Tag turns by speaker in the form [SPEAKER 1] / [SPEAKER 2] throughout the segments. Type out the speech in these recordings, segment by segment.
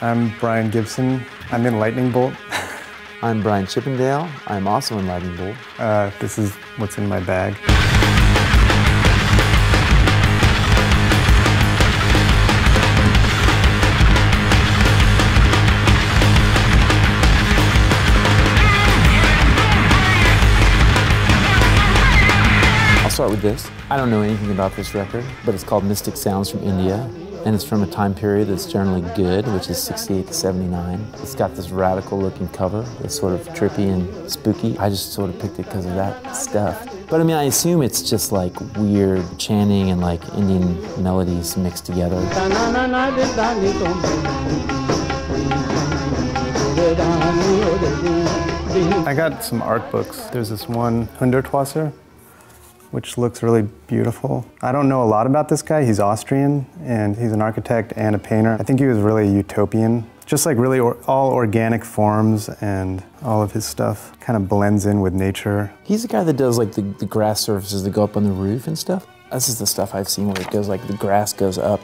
[SPEAKER 1] I'm Brian Gibson. I'm in Lightning Bolt.
[SPEAKER 2] I'm Brian Chippendale. I'm also in Lightning Bolt.
[SPEAKER 1] This is what's in my bag.
[SPEAKER 2] I'll start with this. I don't know anything about this record, but it's called Mystic Sounds from India, and it's from a time period that's generally good, which is 68 to 79. It's got this radical looking cover. It's sort of trippy and spooky. I just sort of picked it because of that stuff. But I mean, I assume it's just like weird chanting and like Indian melodies mixed together.
[SPEAKER 1] I got some art books. There's this one, Hundertwasser, which looks really beautiful. I don't know a lot about this guy. He's Austrian, and he's an architect and a painter. I think he was really utopian. Just like really all organic forms, and all of his stuff kind of blends in with nature.
[SPEAKER 2] He's the guy that does like the grass surfaces that go up on the roof and stuff. This is the stuff I've seen where it goes like the grass goes up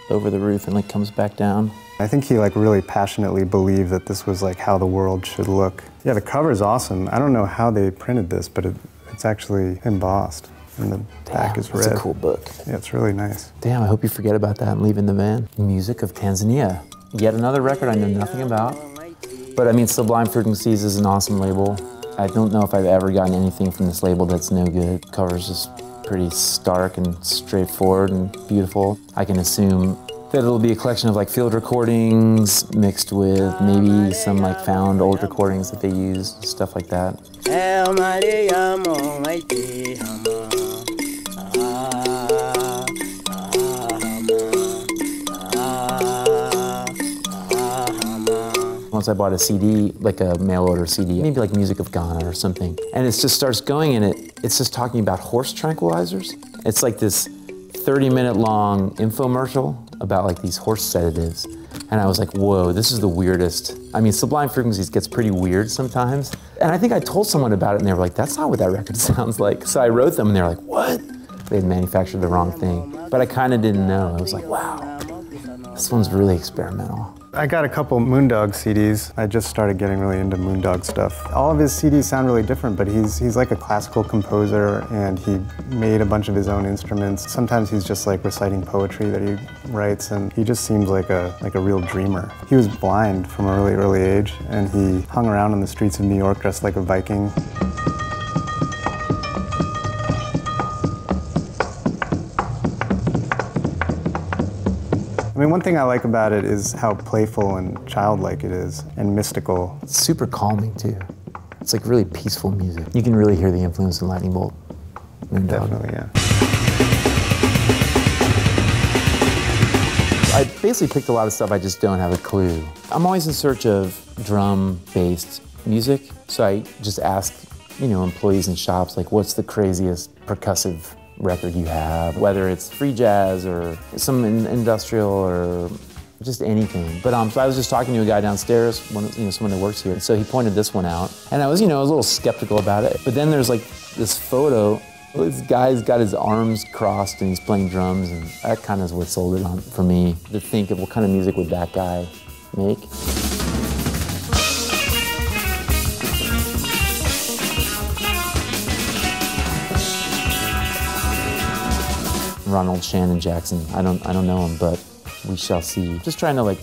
[SPEAKER 2] over the roof and like comes back down.
[SPEAKER 1] I think he like really passionately believed that this was like how the world should look. Yeah, the cover's awesome. I don't know how they printed this, but it's actually embossed, and the back is red.
[SPEAKER 2] It's a cool book.
[SPEAKER 1] Yeah, it's really nice.
[SPEAKER 2] Damn, I hope you forget about that and leave in the van. Music of Tanzania. Yet another record I know nothing about. But I mean, Sublime Frequencies is an awesome label. I don't know if I've ever gotten anything from this label that's no good. The cover's just pretty stark and straightforward and beautiful. I can assume that it'll be a collection of like field recordings mixed with maybe some like found old recordings that they used, stuff like that. Once I bought a CD, like a mail order CD, maybe like Music of Ghana or something, and it just starts going and it's just talking about horse tranquilizers. It's like this 30-minute long infomercial about like these horse sedatives. And I was like, whoa, this is the weirdest. I mean, Sublime Frequencies gets pretty weird sometimes. And I think I told someone about it and they were like, that's not what that record sounds like. So I wrote them and they were like, what? They had manufactured the wrong thing. But I kind of didn't know. I was like, wow, this one's really experimental.
[SPEAKER 1] I got a couple Moondog CDs. I just started getting really into Moondog stuff. All of his CDs sound really different, but he's like a classical composer, and he made a bunch of his own instruments. Sometimes he's just like reciting poetry that he writes, and he just seems like a real dreamer. He was blind from a really early age, and he hung around on the streets of New York dressed like a Viking. I mean, one thing I like about it is how playful and childlike it is, and mystical.
[SPEAKER 2] It's super calming too. It's like really peaceful music. You can really hear the influence in Lightning Bolt.
[SPEAKER 1] Definitely, yeah.
[SPEAKER 2] I basically picked a lot of stuff I just don't have a clue. I'm always in search of drum-based music, so I just ask, employees in shops, like, what's the craziest percussive record you have, whether it's free jazz or some industrial or just anything. But so I was just talking to a guy downstairs, someone that works here. So he pointed this one out, and I was, a little skeptical about it. But then there's like this photo. This guy's got his arms crossed and he's playing drums, and that kind of is what sold it on for me. To think of what kind of music would that guy make. Ronald Shannon Jackson. I don't know him, but we shall see. Just trying to like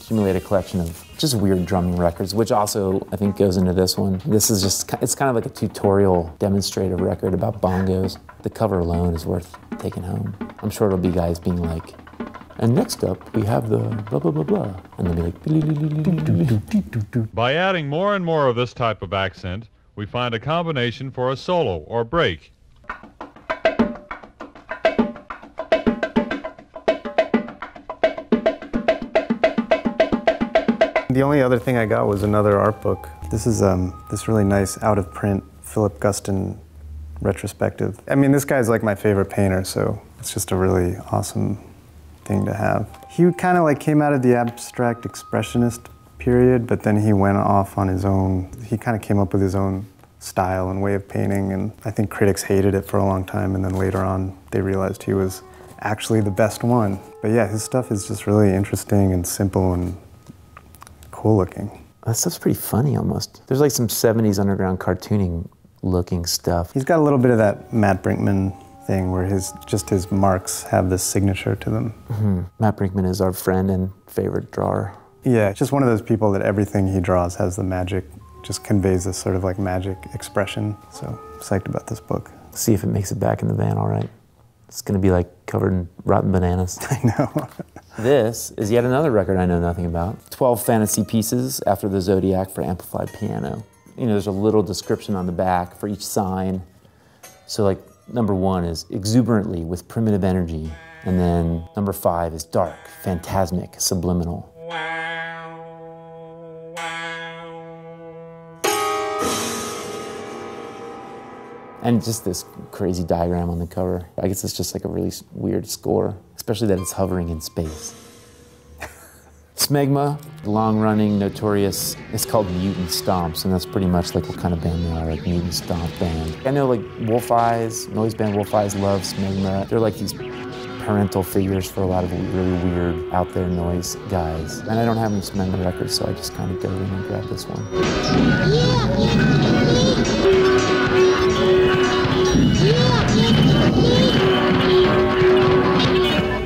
[SPEAKER 2] accumulate a collection of just weird drumming records, which also I think goes into this one. This is it's kind of like a tutorial demonstrative record about bongos. The cover alone is worth taking home. I'm sure it'll be guys being like, and next up we have the blah blah blah blah, and they'll be like.
[SPEAKER 3] By adding more and more of this type of accent, we find a combination for a solo or break.
[SPEAKER 1] The only other thing I got was another art book. This is this really nice out-of-print Philip Guston retrospective. I mean, this guy's like my favorite painter, so it's just a really awesome thing to have. He kind of like came out of the abstract expressionist period, but then he went off on his own. He kind of came up with his own style and way of painting, and I think critics hated it for a long time, and then later on they realized he was actually the best one. But yeah, his stuff is just really interesting and simple and cool looking.
[SPEAKER 2] That stuff's pretty funny almost. There's like some 70s underground cartooning looking stuff.
[SPEAKER 1] He's got a little bit of that Matt Brinkman thing where his marks have this signature to them.
[SPEAKER 2] Mm-hmm. Matt Brinkman is our friend and favorite drawer.
[SPEAKER 1] Yeah, just one of those people that everything he draws has the magic, just conveys this sort of like magic expression. So I'm psyched about this book.
[SPEAKER 2] See if it makes it back in the van all right. It's gonna be like covered in rotten bananas.
[SPEAKER 1] I know.
[SPEAKER 2] This is yet another record I know nothing about. 12 fantasy pieces after the Zodiac for amplified piano. You know, there's a little description on the back for each sign. So like number 1 is exuberantly with primitive energy. And then number 5 is dark, phantasmic, subliminal. And just this crazy diagram on the cover. I guess it's just like a really weird score, especially that it's hovering in space. Smegma, long-running, notorious, it's called Mutant Stomps, and that's pretty much like what kind of band they are, like Mutant Stomp band. I know like Wolf Eyes, noise band Wolf Eyes love Smegma. They're like these parental figures for a lot of really weird, out there noise guys. And I don't have any Smegma records, so I just kind of go in and grab this one.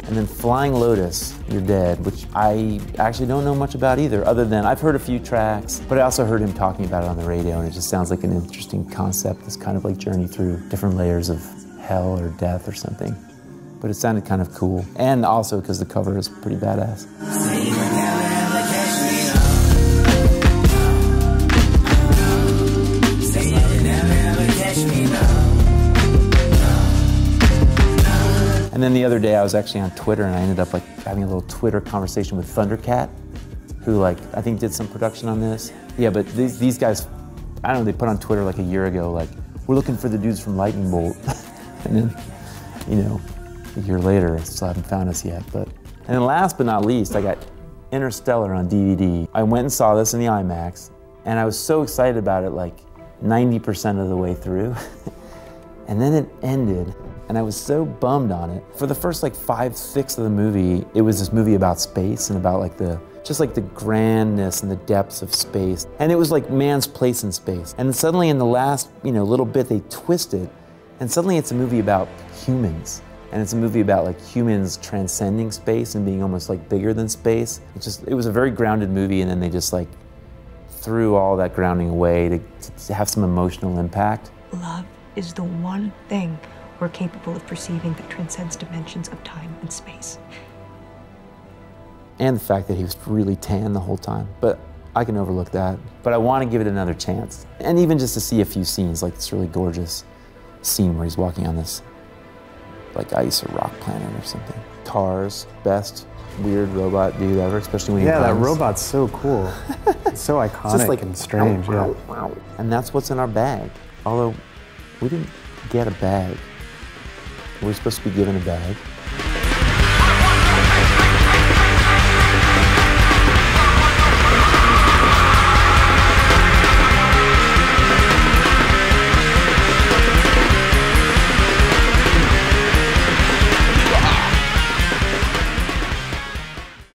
[SPEAKER 2] And then Flying Lotus, You're Dead, which I actually don't know much about either, other than I've heard a few tracks, but I also heard him talking about it on the radio, and it just sounds like an interesting concept, this kind of like journey through different layers of hell or death or something. But it sounded kind of cool, and also because the cover is pretty badass. And then the other day I was actually on Twitter and I ended up like having a little Twitter conversation with Thundercat, who like I think did some production on this. Yeah, but these guys, I don't know, they put on Twitter like a year ago like, we're looking for the dudes from Lightning Bolt. And then, you know, a year later, I still haven't found us yet. And then last but not least, I got Interstellar on DVD. I went and saw this in the IMAX and I was so excited about it like 90% of the way through. And then it ended. And I was so bummed on it. For the first like 5/6 of the movie, it was this movie about space and about like just like the grandness and the depths of space. And it was like man's place in space. And then suddenly in the last, you know, little bit they twist it, and suddenly it's a movie about humans. And it's a movie about like humans transcending space and being almost like bigger than space. It was a very grounded movie, and then they just like threw all that grounding away to have some emotional impact.
[SPEAKER 4] Love is the one thing we're capable of perceiving that transcends dimensions of time and space.
[SPEAKER 2] And the fact that he was really tan the whole time, but I can overlook that. But I want to give it another chance. And even just to see a few scenes, like this really gorgeous scene where he's walking on this like ice or rock planet or something. Tars, best weird robot dude ever, especially when he runs.
[SPEAKER 1] Yeah, that robot's so cool. It's so iconic
[SPEAKER 2] just like,
[SPEAKER 1] and strange, yeah.
[SPEAKER 2] And that's what's in our bag. Although we didn't get a bag. We're supposed to be given a bag.